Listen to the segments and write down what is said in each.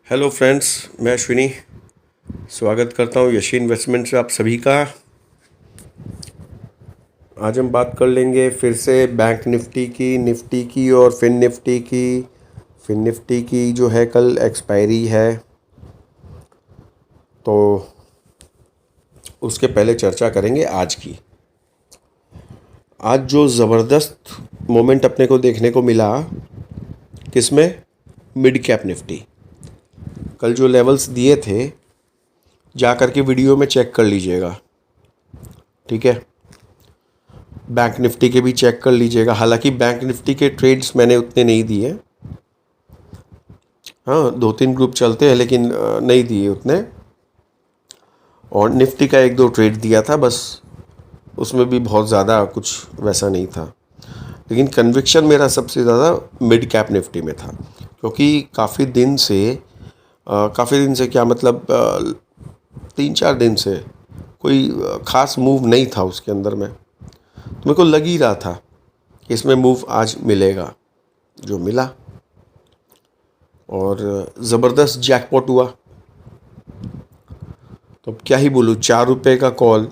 Hello friends, मैं अश्विनी स्वागत करता हूँ यशी इन्वेस्टमेंट से आप सभी का। आज हम बात कर लेंगे फिर से बैंक निफ्टी की और फिन निफ्टी की जो है कल एक्सपायरी है, तो उसके पहले चर्चा करेंगे आज की। आज जो ज़बरदस्त मोमेंट अपने को देखने को मिला, किसमें? Mid cap Nifty. कल जो लेवल्स दिए थे जा कर के वीडियो में चेक कर लीजिएगा, ठीक है। बैंक निफ्टी के भी चेक कर लीजिएगा। हालांकि बैंक निफ्टी के ट्रेड्स मैंने उतने नहीं दिए, हाँ 2-3 ग्रुप चलते हैं लेकिन नहीं दिए उतने। और निफ्टी का 1-2 ट्रेड दिया था बस, उसमें भी बहुत ज़्यादा कुछ वैसा नहीं था। लेकिन कन्विक्शन मेरा सबसे ज़्यादा मिड कैप निफ्टी में था, क्योंकि काफ़ी दिन से क्या मतलब 3-4 दिन से कोई ख़ास मूव नहीं था उसके अंदर में। तो मेरे को लग ही रहा था कि इसमें मूव आज मिलेगा, जो मिला। और ज़बरदस्त जैकपॉट हुआ। तो अब क्या ही बोलूँ, 4 रुपये का कॉल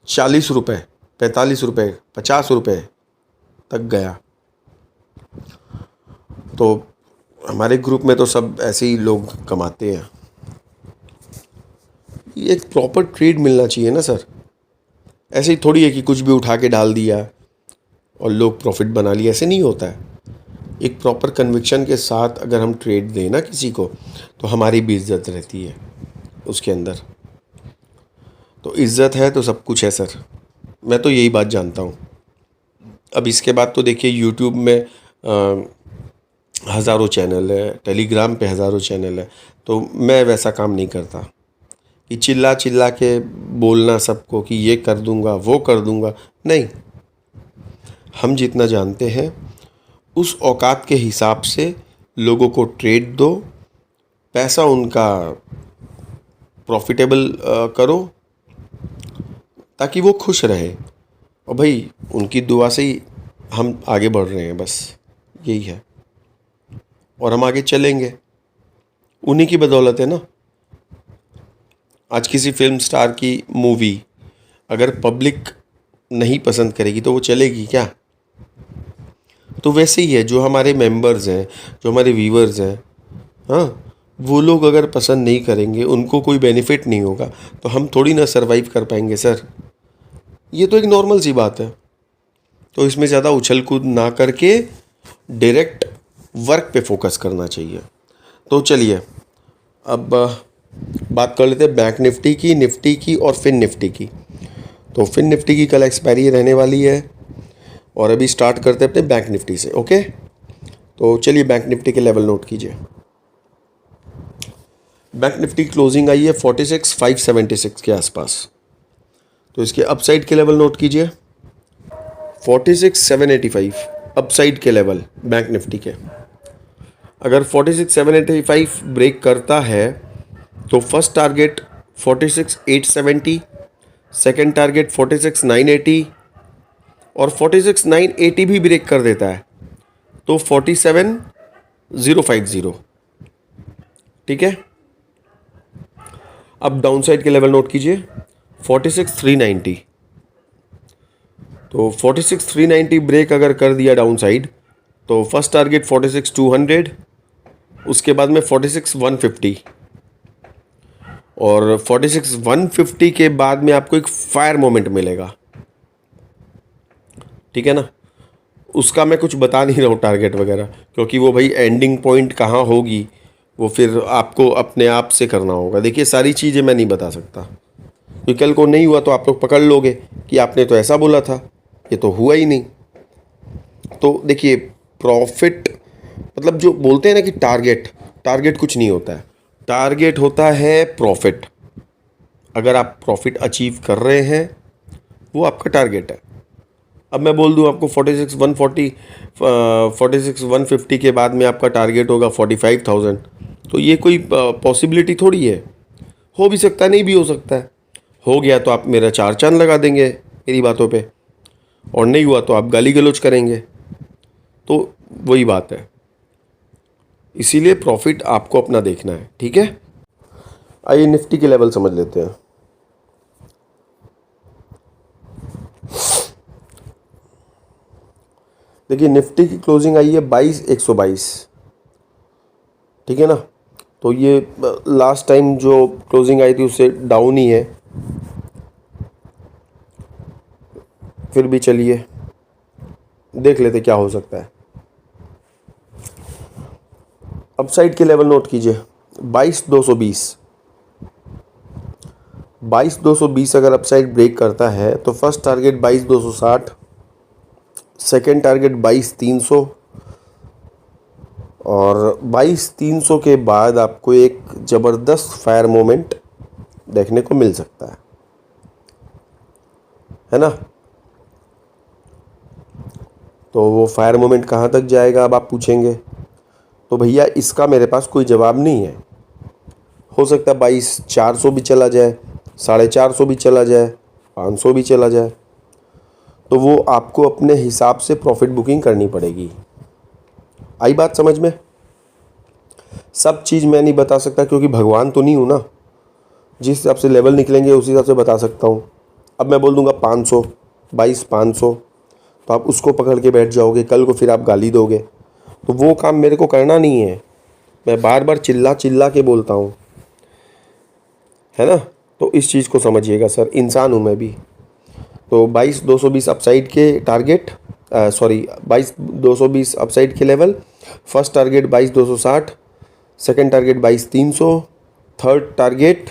40 रुपये, 45 रुपये, 50 रुपये तक गया। तो हमारे ग्रुप में तो सब ऐसे ही लोग कमाते हैं। ये एक प्रॉपर ट्रेड मिलना चाहिए ना सर। ऐसे ही थोड़ी है कि कुछ भी उठा के डाल दिया और लोग प्रॉफिट बना लिया, ऐसे नहीं होता है। एक प्रॉपर कन्विक्शन के साथ अगर हम ट्रेड दें ना किसी को, तो हमारी भी इज्जत रहती है उसके अंदर। तो इज्जत है तो सब कुछ है सर, मैं तो यही बात जानता हूँ। अब इसके बाद तो देखिए यूट्यूब में हज़ारों चैनल है, टेलीग्राम पे हज़ारों चैनल है। तो मैं वैसा काम नहीं करता कि चिल्ला चिल्ला के बोलना सबको कि ये कर दूंगा वो कर दूंगा, नहीं। हम जितना जानते हैं उस औकात के हिसाब से लोगों को ट्रेड दो, पैसा उनका प्रॉफिटेबल करो, ताकि वो खुश रहे। और भाई उनकी दुआ से ही हम आगे बढ़ रहे हैं, बस यही है। और हम आगे चलेंगे, उन्हीं की बदौलत है ना। आज किसी फिल्म स्टार की मूवी अगर पब्लिक नहीं पसंद करेगी तो वो चलेगी क्या? तो वैसे ही है, जो हमारे मेंबर्स हैं, जो हमारे व्यूवर्स हैं, हाँ, वो लोग अगर पसंद नहीं करेंगे, उनको कोई बेनिफिट नहीं होगा, तो हम थोड़ी ना सरवाइव कर पाएंगे सर। ये तो एक नॉर्मल सी बात है। तो इसमें ज़्यादा उछल कूद ना करके डायरेक्ट वर्क पे फोकस करना चाहिए। तो चलिए अब बात कर लेते हैं बैंक निफ्टी की और फिन निफ्टी की। तो फिन निफ्टी की कल एक्सपायरी रहने वाली है, और अभी स्टार्ट करते हैं अपने बैंक निफ्टी से। ओके, तो चलिए बैंक निफ्टी के लेवल नोट कीजिए। बैंक निफ्टी क्लोजिंग आई है 46,576 के आसपास। तो इसके अपसाइड के लेवल नोट कीजिए, 46,785 अपसाइड के लेवल बैंक निफ्टी के। अगर 46,785 ब्रेक करता है तो फर्स्ट टारगेट 46,870, सेकेंड टारगेट 46,980, और 46,980 भी ब्रेक कर देता है तो 47,050। ठीक है। अब डाउन साइड के लेवल नोट कीजिए, 46,390। तो 46,390 ब्रेक अगर कर दिया डाउन साइड तो फर्स्ट टारगेट 46,200, उसके बाद में 46,150, और 46,150 के बाद में आपको एक फायर मोमेंट मिलेगा। ठीक है ना। उसका मैं कुछ बता नहीं रहा हूँ टारगेट वगैरह, क्योंकि वो भाई एंडिंग पॉइंट कहाँ होगी वो फिर आपको अपने आप से करना होगा। देखिए सारी चीज़ें मैं नहीं बता सकता, क्योंकि कल को नहीं हुआ तो आप लोग पकड़ लोगे कि आपने तो ऐसा बोला था, ये तो हुआ ही नहीं। तो देखिए प्रॉफिट मतलब जो बोलते हैं ना कि टारगेट कुछ नहीं होता है। टारगेट होता है प्रॉफिट। अगर आप प्रॉफिट अचीव कर रहे हैं वो आपका टारगेट है। अब मैं बोल दूं आपको 46,140, 46,150 के बाद में आपका टारगेट होगा 45,000, तो ये कोई पॉसिबिलिटी थोड़ी है। हो भी सकता है, नहीं भी हो सकता है। हो गया तो आप मेरा 4 चांद लगा देंगे मेरी बातों पे, और नहीं हुआ तो आप गाली गलौज करेंगे। तो वही बात है, इसीलिए प्रॉफिट आपको अपना देखना है, ठीक है। आइए निफ्टी के लेवल समझ लेते हैं। देखिए निफ्टी की क्लोजिंग आई है 22,122, ठीक है ना। तो ये लास्ट टाइम जो क्लोजिंग आई थी उससे डाउन ही है, फिर भी चलिए देख लेते क्या हो सकता है। अपसाइड के लेवल नोट कीजिए 22,220। 22,220 अगर अपसाइड ब्रेक करता है तो फर्स्ट टारगेट 22,260, सेकेंड टारगेट 22,300 और 22,300 के बाद आपको एक ज़बरदस्त फायर मोमेंट देखने को मिल सकता है ना। तो वो फायर मोमेंट कहाँ तक जाएगा अब आप पूछेंगे, तो भैया इसका मेरे पास कोई जवाब नहीं है। हो सकता है 22,400 भी चला जाए, 450 भी चला जाए, 500 भी चला जाए, तो वो आपको अपने हिसाब से प्रॉफिट बुकिंग करनी पड़ेगी। आई बात समझ में। सब चीज़ मैं नहीं बता सकता क्योंकि भगवान तो नहीं हूँ ना। जिस हिसाब से लेवल निकलेंगे उसी हिसाब से बता सकता हूँ। अब मैं बोल दूंगा 500, 22,500, तो आप उसको पकड़ के बैठ जाओगे, कल को फिर आप गाली दोगे, तो वो काम मेरे को करना नहीं है। मैं बार बार चिल्ला चिल्ला के बोलता हूँ, है ना। तो इस चीज़ को समझिएगा सर, इंसान हूँ मैं भी। तो 22,220 अपसाइड के टारगेट, सॉरी 22,220 अपसाइड के level. First target 22,260, second target 22,300, third target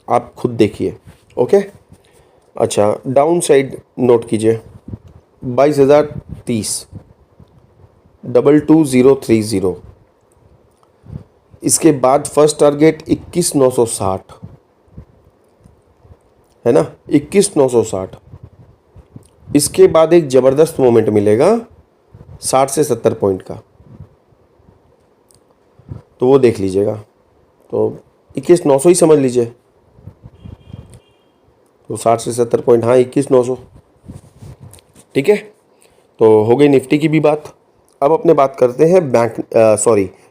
आप खुद देखिए, ओके। अच्छा डाउन साइड नोट कीजिए 22,030, 22,030। इसके बाद फर्स्ट टारगेट 21,960, है ना, 21,960। इसके बाद एक ज़बरदस्त मोमेंट मिलेगा 60 से 70 पॉइंट का, तो वो देख लीजिएगा। तो 21,900 ही समझ लीजिए, तो 60 से 70 पॉइंट, हाँ 21,900, ठीक है। तो हो गई निफ्टी की भी बात। अब अपने बात करते हैं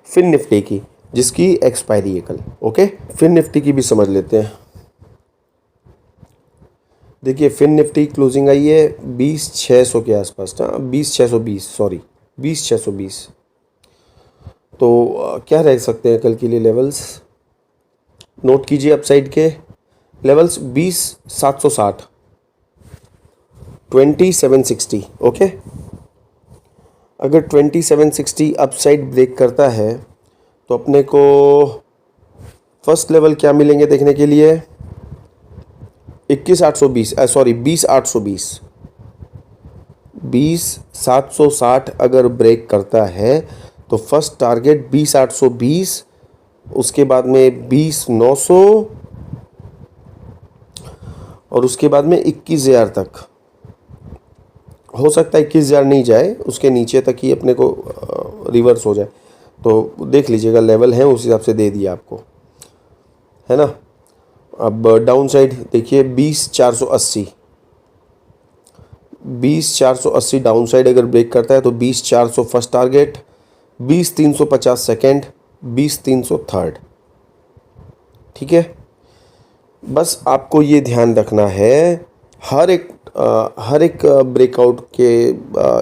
फिन निफ्टी की, जिसकी एक्सपायरी है कल, ओके। फिन निफ्टी की भी समझ लेते हैं। देखिए फिन निफ्टी क्लोजिंग आई है 20,600 के आसपास ना, 20,620, सॉरी 20,620। तो क्या रह सकते हैं कल के लिए लेवल्स, नोट कीजिए अपसाइड के लेवल्स 20,760, 2760, ओके। अगर 2760 अपसाइड ब्रेक करता है तो अपने को फर्स्ट लेवल क्या मिलेंगे देखने के लिए, 21,820, सॉरी 20,820, 20,760 अगर ब्रेक करता है तो फर्स्ट टारगेट 20,820, उसके बाद में 20,900 और उसके बाद में 21,000 तक। हो सकता है 21,000 नहीं जाए, उसके नीचे तक ही अपने को रिवर्स हो जाए, तो देख लीजिएगा लेवल है उस हिसाब से दे दिया आपको, है ना। अब डाउन साइड देखिए 20,480, 20,480 डाउन साइड अगर ब्रेक करता है तो 20,400 फर्स्ट टारगेट, 20,350 सेकेंड, 20,300 थर्ड, ठीक है। बस आपको ये ध्यान रखना है हर एक ब्रेकआउट के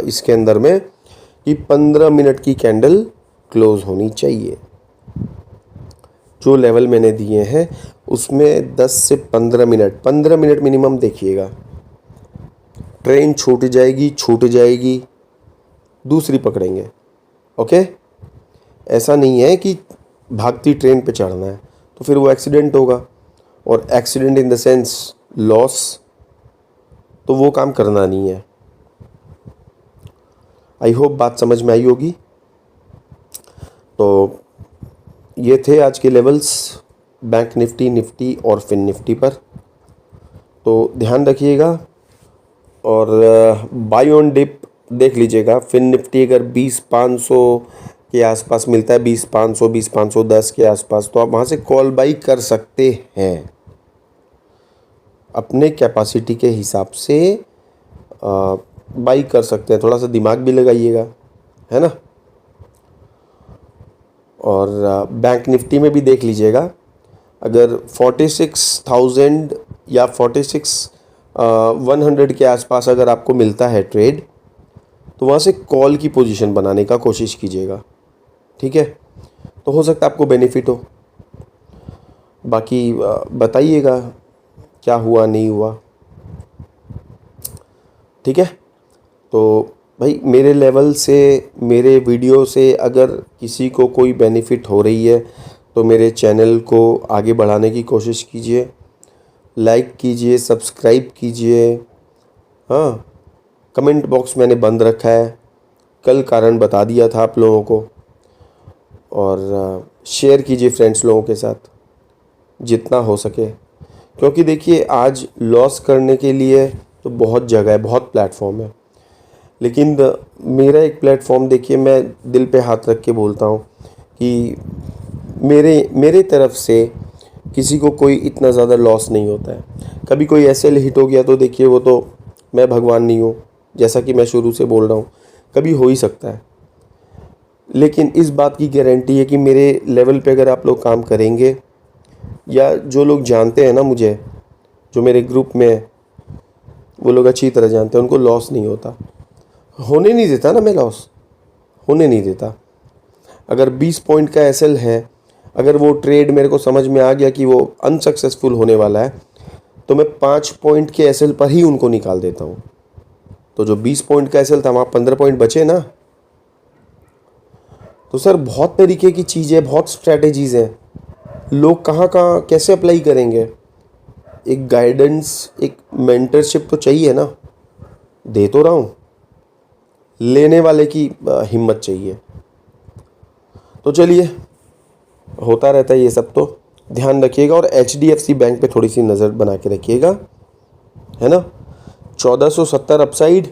इसके अंदर में कि 15 मिनट की कैंडल क्लोज होनी चाहिए। जो लेवल मैंने दिए हैं उसमें 10 से 15 मिनट मिनिमम देखिएगा। ट्रेन छूट जाएगी, दूसरी पकड़ेंगे, ओके। ऐसा नहीं है कि भागती ट्रेन पे चढ़ना है, तो फिर वो एक्सीडेंट होगा, और accident in the sense loss, तो वो काम करना नहीं है। आई होप बात समझ में आई होगी। तो ये थे आज के लेवल्स बैंक निफ्टी और फिन निफ्टी पर, तो ध्यान रखिएगा। और बाय ऑन डिप देख लीजिएगा, फिन निफ्टी अगर 20,500 के आसपास मिलता है, 20,500, 20,510 के आसपास, तो आप वहाँ से कॉल बाई कर सकते हैं अपने कैपेसिटी के हिसाब से, बाई कर सकते हैं। थोड़ा सा दिमाग भी लगाइएगा, है ना। और बैंक निफ्टी में भी देख लीजिएगा, अगर 46,000 या 100 के आसपास अगर आपको मिलता है ट्रेड, तो वहाँ से कॉल की पोजीशन बनाने का कोशिश कीजिएगा, ठीक है। तो हो सकता है आपको बेनिफिट हो। बाकी बताइएगा क्या हुआ नहीं हुआ, ठीक है। तो भाई मेरे लेवल से, मेरे वीडियो से अगर किसी को कोई बेनिफिट हो रही है तो मेरे चैनल को आगे बढ़ाने की कोशिश कीजिए, लाइक कीजिए, सब्सक्राइब कीजिए। हाँ, कमेंट बॉक्स मैंने बंद रखा है, कल कारण बता दिया था आप लोगों को। और शेयर कीजिए फ्रेंड्स लोगों के साथ जितना हो सके, क्योंकि देखिए आज लॉस करने के लिए तो बहुत जगह है, बहुत प्लेटफॉर्म है, लेकिन मेरा एक प्लेटफॉर्म देखिए, मैं दिल पे हाथ रख के बोलता हूँ कि मेरे तरफ से किसी को कोई इतना ज़्यादा लॉस नहीं होता है। कभी कोई ऐसे हिट हो गया तो देखिए वो तो मैं भगवान नहीं हूँ, जैसा कि मैं शुरू से बोल रहा हूँ, कभी हो ही सकता है। लेकिन इस बात की गारंटी है कि मेरे लेवल पे अगर आप लोग काम करेंगे, या जो लोग जानते हैं ना मुझे, जो मेरे ग्रुप में है, वो लोग अच्छी तरह जानते हैं, उनको लॉस नहीं होता, होने नहीं देता ना, मैं लॉस होने नहीं देता। अगर 20 पॉइंट का एसएल है, अगर वो ट्रेड मेरे को समझ में आ गया कि वो अनसक्सेसफुल होने वाला है, तो मैं 5 पॉइंट के एसएल पर ही उनको निकाल देता हूँ। तो जो 20 पॉइंट का एसएल था, वहाँ 15 पॉइंट बचे ना। तो सर बहुत तरीके की चीज़ें, बहुत स्ट्रैटेजीज़ हैं, लोग कहाँ कहाँ कैसे अप्लाई करेंगे। एक गाइडेंस, एक मेंटरशिप तो चाहिए ना, दे तो रहा हूँ, लेने वाले की हिम्मत चाहिए। तो चलिए, होता रहता है ये सब, तो ध्यान रखिएगा। और HDFC बैंक पे थोड़ी सी नज़र बना के रखिएगा, है ना। 1470 अपसाइड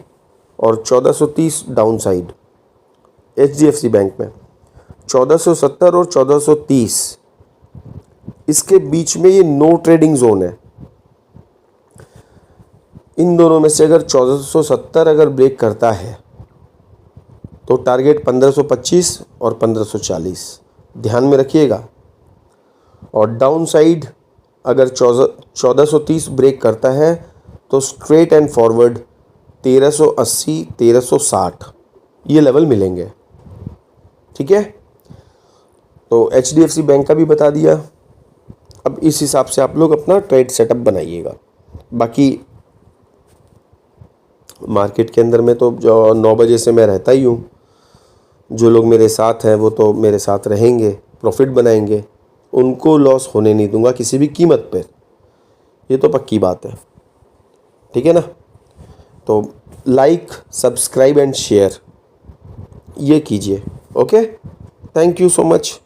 और 1430 डाउन साइड। HDFC बैंक में 1470 और 1430, इसके बीच में ये नो ट्रेडिंग जोन है। इन दोनों में से अगर 1470 अगर ब्रेक करता है तो टारगेट 1525 और 1540, ध्यान में रखिएगा। और डाउन साइड अगर 1430 ब्रेक करता है तो स्ट्रेट एंड फॉरवर्ड 1380, 1360 ये लेवल मिलेंगे, ठीक है। तो HDFC बैंक का भी बता दिया। अब इस हिसाब से आप लोग अपना ट्रेड सेटअप बनाइएगा। बाकी मार्केट के अंदर में तो जो 9 बजे से मैं रहता ही हूँ, जो लोग मेरे साथ हैं वो तो मेरे साथ रहेंगे, प्रॉफिट बनाएंगे, उनको लॉस होने नहीं दूंगा किसी भी कीमत पर, ये तो पक्की बात है, ठीक है ना। तो लाइक, सब्सक्राइब एंड शेयर ये कीजिए, okay. Thank you so much.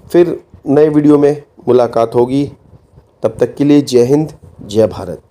फिर नए वीडियो में मुलाकात होगी, तब तक के लिए जय हिंद, जय भारत।